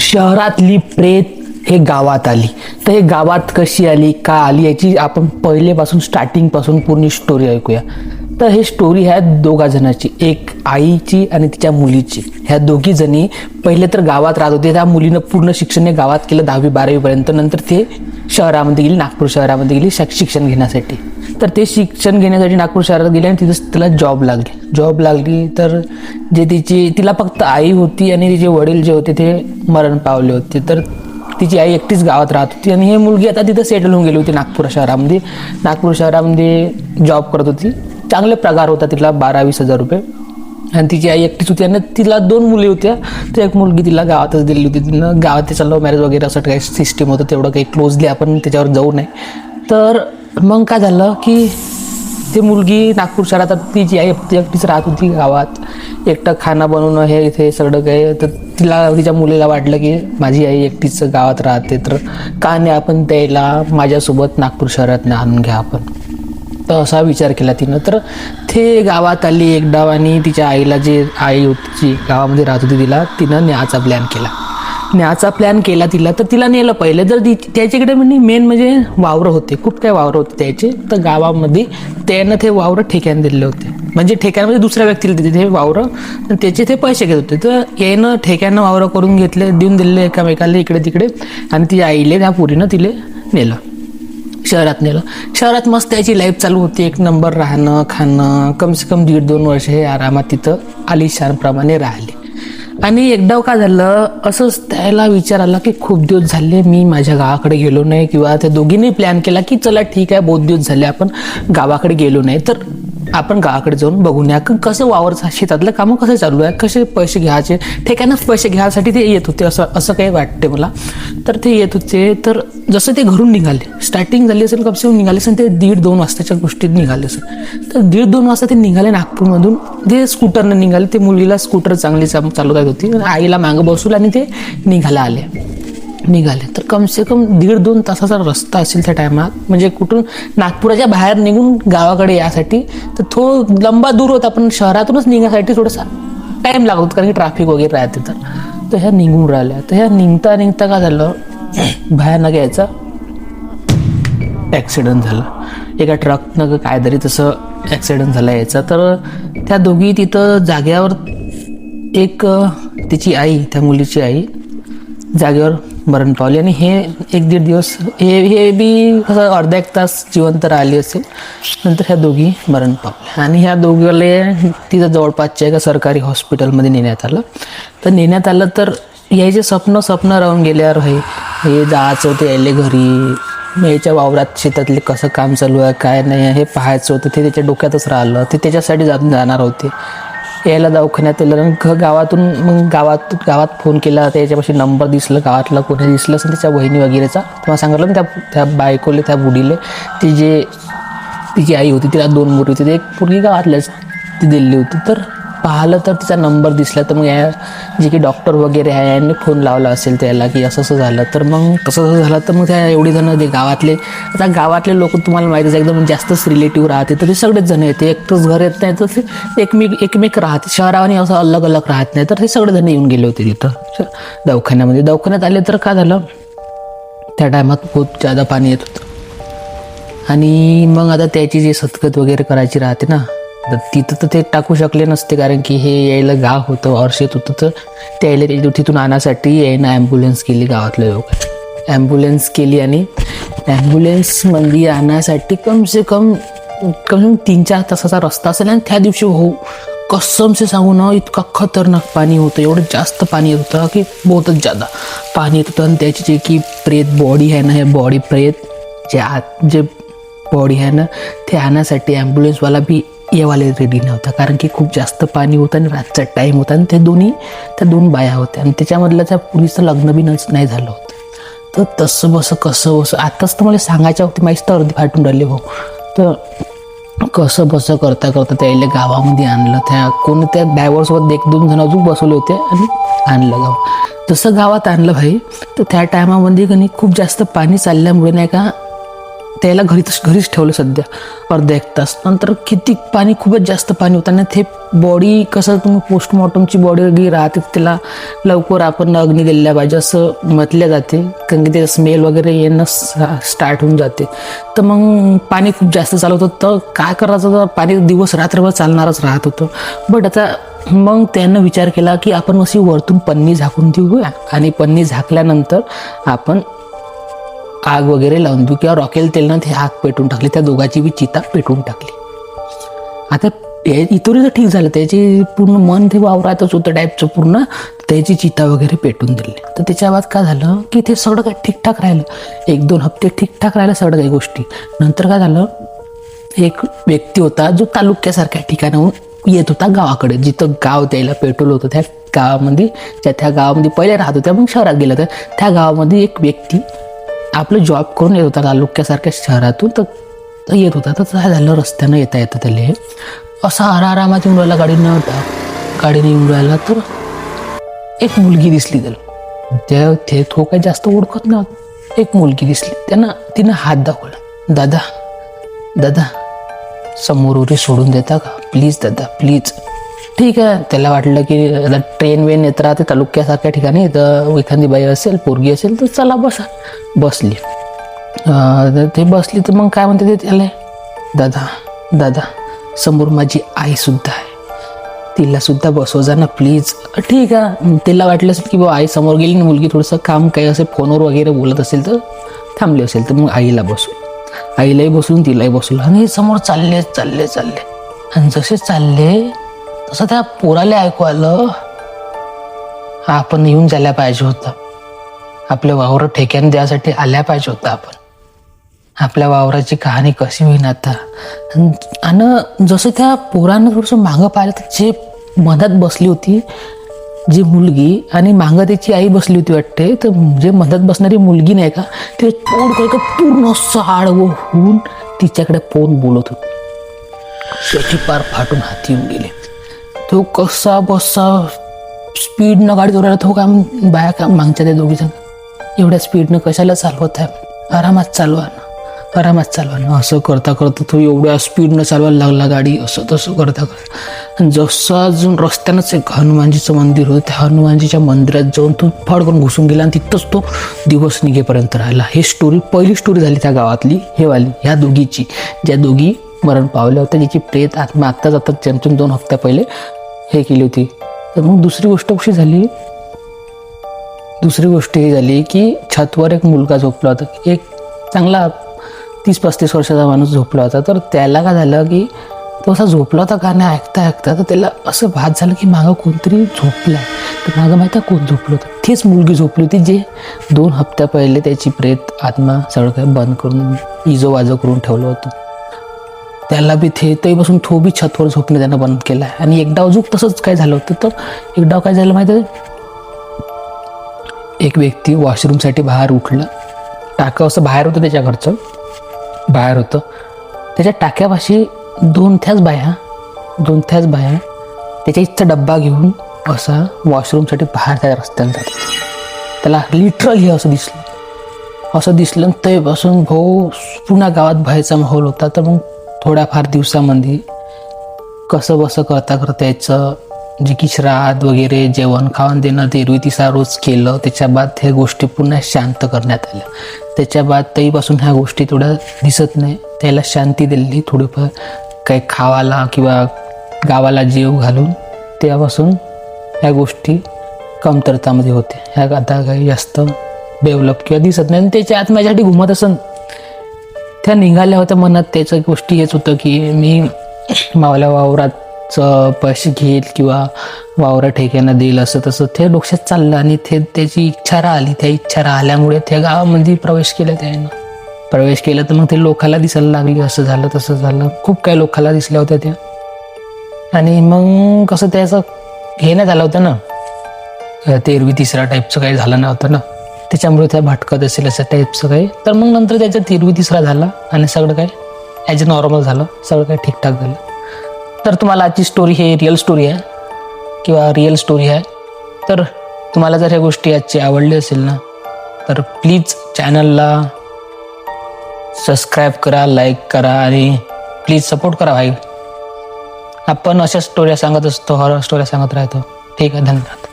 शहरातली प्रेत हे गावात आली. तर हे गावात कशी आली, का आली, याची आपण पहिलेपासून स्टार्टिंगपासून पूर्ण स्टोरी ऐकूया. तर हे स्टोरी आहे दोघा जणांची, एक आईची आणि तिच्या मुलीची. ह्या दोघी जणी पहिले तर गावात राहत होते. त्या मुलीनं पूर्ण शिक्षण गावात केलं 10वी-12वी पर्यंत. नंतर ते शहरामध्ये गेली, नागपूर शहरामध्ये गेली शिक्षण घेण्यासाठी. तर ते शिक्षण घेण्यासाठी नागपूर शहरात गेले आणि तिथं तिला जॉब लागली. तर जे तिला फक्त आई होती आणि तिचे वडील जे होते ते मरण पावले होते. तर तिची आई एकटीच गावात राहत होती आणि ही मुलगी आता तिथं सेटल होऊन गेली होती नागपूर शहरामध्ये जॉब करत होती. चांगले पगार होता तिला 12-20 हजार रुपये. आणि तिची आई एकटीच होती आणि तिला 2 मुली होत्या. तर एक मुलगी तिला गावातच दिली होती. तिनं गावात तिचं लव्ह मॅरेज वगैरे असं काही सिस्टीम होतं, तेवढं काही क्लोजली आपण त्याच्यावर जाऊ नये. तर मग काय झालं की ती मुलगी नागपूर शहरात तिची आई एकटीच राहत होती गावात. एकटं खाणं बनवणं हे इथे सगळं काही. तर तिच्या मुलीला वाटलं की माझी आई एकटीच गावात राहते, तर का नाही आपण त्याला माझ्यासोबत नागपूर शहरात आणून घ्या आपण. तर असा विचार केला तिनं. तर ते गावात आली एकदा आणि तिच्या आईला, जे आई होती जी गावामध्ये राहत होती, तिनं न्यायचा प्लॅन केला तिला. तर तिला नेलं पहिले. तर त्याच्याकडे मेन म्हणजे वावरं होते, खूप काही वावरं होते त्याचे. तर गावामध्ये त्यानं ते वावरं ठेक्याने दिले होते. म्हणजे ठेक्यामध्ये दुसऱ्या व्यक्तीला देते ते वावरं, त्याचे ते पैसे घेत होते. तर यानं ठेक्यानं वावरं करून घेतले, देऊन दिले एकामेकाला इकडे तिकडे. आणि ती आईले, त्या पुरीनं तिले नेलं, शहरात मस्त त्याची लाईफ चालू होती. एक नंबर राहणं खाणं. कमसे कम 1.5-2 वर्ष हे आरामात तिथं आलिशानप्रमाणे राहिले. आणि एकदा काय झालं, असंच त्याला विचार आला की खूप दिवस झाले मी माझ्या गावाकडे गेलो नाही. किंवा त्या दोघींनी प्लॅन केला की चला ठीक आहे, बहुत दिवस झाले आपण गावाकडे गेलो नाही, तर आपण गावाकडे जाऊन बघून या कसं वावर शेतातलं कामं कसं चालू आहे, कसे पैसे घ्यायचे, ठेक्यानं पैसे घ्यायसाठी ते येत होते. असं काही वाटते मला. तर ते येत होते. तर जसं ते घरून निघाले, स्टार्टिंग झाली असेल कमसे कम निघाले असेल ते 1.5-2 वाजताच्या गोष्टीत निघाले असेल. तर 1.5-2 वाजता ते निघाले नागपूरमधून. ते स्कूटरनं निघाले. ते मुलीला स्कूटर चांगली चालवत होती, आईला मागं बसवलं आणि ते निघाले. तर कमसे कम 1.5-2 तासाचा रस्ता असेल त्या टायमात. म्हणजे कुठून नागपुराच्या बाहेर निघून गावाकडे यासाठी तर तो लंबा दूर होता, पण शहरातूनच निघण्यासाठी थोडासा टाइम लागत होता, कारण की ट्रॅफिक वगैरे राहते. तर ह्या निघून राहिल्या. तर ह्या निघता काय झालं, भयानक यायचा ॲक्सिडेंट झाला. एका ट्रकनं काहीतरी तसं ॲक्सिडेंट झाला यायचा. तर त्या दोघी तिथं जाग्यावर, एक तिची आई, त्या मुलीची आई जागेवर मरण पावली. आणि हे 1-1.5 दिवस हे बी कसं अर्धा-1 तास जिवंत राहिली असेल. नंतर ह्या दोघी मरण पावल्या. आणि ह्या दोघीला तिथं जवळपासच्या एका सरकारी हॉस्पिटलमध्ये नेण्यात आलं. तर यायचे स्वप्न राहून गेल्यावर हे जायचं होतं यायले घरी, याच्या वावरात शेतातले कसं काम चालू आहे काय नाही हे पाहायचं होतं. ते त्याच्या डोक्यातच राहिलं. ते त्याच्यासाठी जाणार होते. यायला दवाखान्यात आलं गावातून. मग गावात फोन केला, त्याच्यापाशी नंबर दिसलं, गावातला कोणी दिसलं असेल त्याच्या बहिणी वगैरेचा. तेव्हा सांगितलं ना त्या बायकोले, त्या बुडीले, तिची आई होती, तिला 2 मुली होती. एक पूर्वी गावातल्याच ती दिली होती. तर पाहिलं तर तिचा नंबर दिसला. तर मग जे की डॉक्टर वगैरे आहे यांनी फोन लावला असेल त्याला की असं झालं. तर मग तसं झालं. तर मग त्या एवढी जण ते गावातले लोक तुम्हाला माहिती आहे एकदम जास्तच रिलेटिव्ह राहते. तर ते सगळेच जण येते, एकटंच घर येत नाही. तर ते एकमेक राहते. शहराने असं अलग राहत नाही. तर ते सगळेजण येऊन गेले होते तिथं दवाखान्यात आले. तर काय झालं, त्या टायमात खूप जादा पाणी येत होतं. आणि मग आता त्याची जी सतगत वगैरे करायची राहते ना, तर तिथं तर ते टाकू शकले नसते, कारण की हे यायला गाव होतं, औरशेत होतं. तर त्याला तिथून आणण्यासाठी यायनं ॲम्ब्युलन्स केली. गावातले लोक ॲम्ब्युलन्स केली आणि ॲम्ब्युलन्समध्ये आणण्यासाठी कमसे कम 3-4 तासाचा रस्ता असेल. आणि त्या दिवशी कसम से सांगू ना, इतका खतरनाक पाणी होतं, एवढं जास्त पाणी येत होतं की बहुतच जादा पाणी येत होतं. आणि त्याची जे की प्रेत बॉडी आहे ना, हे बॉडी प्रेत जे बॉडी आहे ना, ते आणण्यासाठी ॲम्ब्युलन्सवाला बी येवाले रेडी नव्हता, कारण की खूप जास्त पाणी होतं आणि रातचा टाईम होता. आणि त्या 2 बाया होत्या आणि त्याच्यामधल्या त्या पुरीचं लग्न बी नाही झालं होतं. तर कसं बसं आताच तर मला सांगायच्या होती, माहीत तर अर्धी फाटून राहिली हो. तर कसं बसं करता त्याला गावामध्ये आणलं. त्या ड्रायव्हरसोबत 1-2 जण अजून बसवले होते आणि आणलं गावात. जसं गावात आणलं तर त्या टायमामध्ये खूप जास्त पाणी चालल्यामुळे नाही का, त्याला घरीच ठेवलं सध्या अर्धा 1 तास. नंतर किती पाणी, खूपच जास्त पाणी होतं आणि ते बॉडी कसं तुम्ही पोस्टमॉर्टमची बॉडी वगैरे राहते त्याला लवकर आपण अग्नी दिल्या पाहिजे असं म्हटलं जाते, कारण की ते स्मेल वगैरे येणं स्टार्ट होऊन जाते. तर मग पाणी खूप जास्त चालत होतं. तर काय करायचं, तर पाणी दिवस रात्रभर चालणारच राहत होतं. बट आता मग त्यानं विचार केला की आपण अशी वरतून पन्नी झाकून देऊया आणि पन्नी झाकल्यानंतर आपण आग वगैरे लावून देऊ किंवा रॉकेल तेलनं ते आग पेटून टाकली. त्या दोघांची बी चिता पेटून टाकली. आता इतोरी ठीक झालं, त्याची पूर्ण मन ते वावरातच होतं टाईपचं पूर्ण, त्याची चिता वगैरे पेटून दिली. तर त्याच्या बाद काय झालं की ते सगळं काही ठीकठाक राहिलं. 1-2 हप्ते ठीकठाक राहिलं सगळं काही गोष्टी. नंतर काय झालं, एक व्यक्ती होता जो तालुक्यासारख्या ठिकाणाहून येत होता गावाकडे, जिथं गाव द्यायला पेट्रोल होतं त्या गावामध्ये. त्या गावामध्ये पहिले राहत होत्या, मग शहरात गेलं. तर त्या गावामध्ये एक व्यक्ती आपलं जॉब करून येत होता तालुक्यासारख्या शहरातून. तर येत होता. तर काय झालं, रस्त्यानं येता त्याला असा आरामात येऊन राहिला, गाडीने येऊन राहिला. तर एक मुलगी दिसली त्याला. तो काही जास्त ओळखत नव्हता. एक मुलगी दिसली, तिनं हात दाखवला. दादा समोर उरी सोडून देता का प्लीज दादा, प्लीज. ठीक आहे, त्याला वाटलं की आता ट्रेन वेन येत राहते तालुक्यासारख्या ठिकाणी, तर एखादी बाई असेल, पोरगी असेल तर चला बसली. ते बसली तर मग काय म्हणते ते त्याला, दादा समोर माझी आई सुद्धा आहे, तिला सुद्धा बसव जा ना प्लीज. ठीक आहे, तिला वाटलं असेल की आई समोर गेली ना, मुलगी थोडंसं काम काही असेल फोनवर वगैरे बोलत असेल तर थांबली असेल, तर मग आईला बसवलं. आईलाही बसवून तिलाही बसवलं आणि समोर चालले. आणि जसे चालले तसं त्या पोराला ऐकू आलं, आपण येऊन जायला पाहिजे होतं, आपल्या वावर ठेक्याने द्यासाठी आल्या पाहिजे होतं आपण. आपल्या वावराची कहाणी कशी होईन आता. आणि जसं त्या पोरानं थोडंसं मागं पाहिलं तर जे मधात बसली होती जी मुलगी आणि मागं त्याची आई बसली होती वाटते, तर जे मधात बसणारी मुलगी नाही का, ते तोंड काही पूर्ण आडवं होऊन तिच्याकडे पाहून बोलत होती. त्याची पार फाटून हाती येऊन गेले. तो कसा बसा स्पीडनं गाडी जोरायला, तो काय बाया का मागच्या त्या दोघीजण एवढ्या स्पीडनं कशाला चालवत आहे, आरामात चालवा ना. असं करता तो एवढ्या स्पीडनं चालवायला लागला गाडी, असं तसं करता. आणि जसं अजून रस्त्यानंच एक हनुमानजीचं मंदिर होतं, त्या हनुमानजीच्या मंदिरात जाऊन तो फडकन घुसून गेला आणि तिथंच तो दिवस निघेपर्यंत राहिला. ही पहिली स्टोरी झाली त्या गावातली, ह्या दोघीची, ज्या दोघी मरण पावल्या होत्या, जिची प्रेत आत्मा आत्ता जातात जमचून 2 हफ्त्या पहिले हे केली होती. तर मग दुसरी गोष्ट ही झाली की छतवर एक मुलगा झोपला होता. एक चांगला 30-35 वर्षाचा माणूस झोपला होता. तर त्याला काय झालं की तो असा झोपला होता, गाणं ऐकता तर त्याला असं भात झालं की मागं कोणतरी झोपलं आहे. तर मागं माहिती आहे कोण झोपलं होतं, तीच मुलगी झोपली होती जे 2 हफ्त्या पहिले त्याची प्रेत आत्मा सगळं काही बंद करून इजोवाजो करून ठेवलं होतं. त्याला बी ते बसून तो बी छतवर झोपणं त्यानं बंद केलं आहे. आणि एक डाव तसंच काय झालं होतं. तर एक डाव काय झालं माहिती आहे, एक व्यक्ती वॉशरूमसाठी बाहेर उठला. टाकं असं बाहेर होतं, त्याच्या घरचं बाहेर होतं. त्याच्या टाक्यापाशी 2 थ्याच बाया त्याच्या इथचा डब्बा घेऊन असा वॉशरूमसाठी बाहेर त्या रस्त्यानं जात होता. त्याला लिटरली असं दिसलं तेपासून पुन्हा गावात भयाचा माहोल होता. तर मग थोड्याफार दिवसामध्ये कसं बसं करता याचं जे की श्राद्ध वगैरे जेवण खावण देणं ते तिसरा रोज केलं. त्याच्या बाद ह्या गोष्टी पुन्हा शांत करण्यात आल्या. त्याच्या बाद तेहीपासून ह्या गोष्टी थोड्या दिसत नाही. त्याला शांती दिली थोडीफार काही खावाला किंवा गावाला जीव घालून, तेव्हापासून ह्या गोष्टी कमतरतामध्ये होते. ह्या आता काही जास्त डेव्हलप किंवा दिसत नाही. आणि त्याच्या आत्म्यासाठी घुमत असं त्या निघाल्या होत्या मनात. त्याच्या गोष्टी हेच होतं की मी मावल्या वावराचं पैसे घेईल किंवा वावरा ठेक्यांना देईल, असं तसं ते डोक्यात चाललं. आणि त्याची इच्छा राहिली. त्या इच्छा राहिल्यामुळे त्या गावामध्ये प्रवेश केला. तर मग ते लोकाला दिसायला लागली, असं झालं तसं झालं. खूप काही लोकाला दिसल्या होत्या त्या. आणि मग कसं त्याचं हे नाही झालं होतं ना, 13वी-3रा टाईपचं काही झालं नव्हतं ना, त्याच्यामुळे त्या भटकत असेल असं टाईपचं काही. तर मग नंतर त्याचा 13वी-3रा झाला आणि सगळं काही ॲज अ नॉर्मल झालं, सगळं काही ठीकठाक झालं. तर तुम्हाला आजची स्टोरी हे रिअल स्टोरी आहे. तर तुम्हाला जर ह्या गोष्टी आजची आवडली असेल ना, तर प्लीज चॅनलला सबस्क्राईब करा, लाईक करा आणि प्लीज सपोर्ट करा भाई. आपण अशा स्टोऱ्या सांगत असतो, हॉरर स्टोऱ्या सांगत राहतो. ठीक आहे, धन्यवाद.